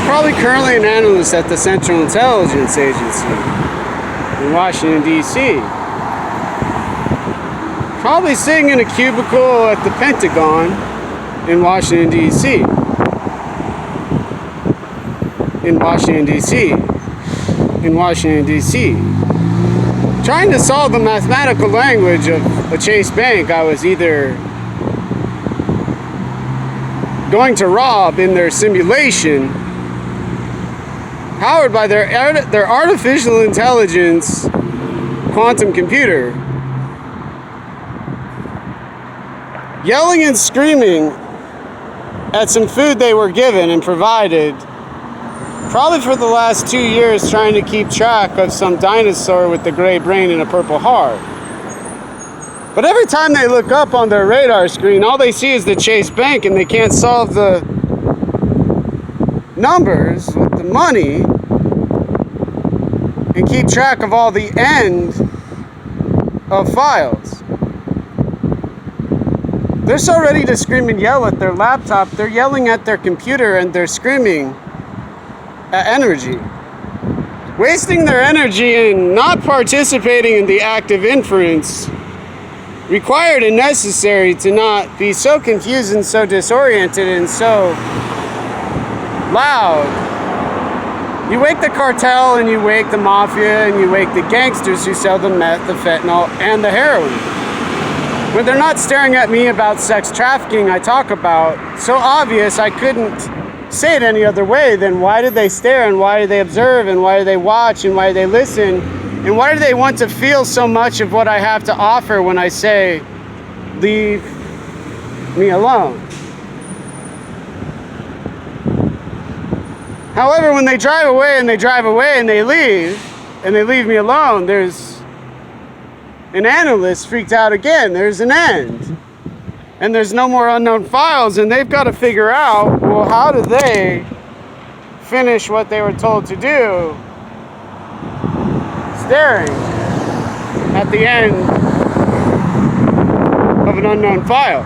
probably currently an analyst at the Central Intelligence Agency in Washington, D.C. Probably sitting in a cubicle at the Pentagon in Washington, D.C. In Washington, D.C. In Washington, D.C. Trying to solve the mathematical language of a Chase Bank I was either going to rob in their simulation, powered by their artificial intelligence quantum computer, yelling and screaming at some food they were given and provided, probably for the last 2 years, trying to keep track of some dinosaur with the gray brain and a purple heart. But every time they look up on their radar screen, all they see is the Chase Bank, and they can't solve the numbers with the money and keep track of all the end of files. They're so ready to scream and yell at their laptop, they're yelling at their computer and they're screaming at energy. Wasting their energy and not participating in the active inference required and necessary to not be so confused and so disoriented and so loud. You wake the cartel and you wake the mafia and you wake the gangsters who sell the meth, the fentanyl, and the heroin. When they're not staring at me about sex trafficking I talk about, so obvious I couldn't say it any other way than why did they stare and why do they observe and why do they watch and why do they listen and why do they want to feel so much of what I have to offer when I say, leave me alone. However, when they drive away and they drive away and they leave me alone, there's an analyst freaked out again. There's an end. And there's no more unknown files, and they've got to figure out, well, how do they finish what they were told to do? Staring at the end of an unknown file.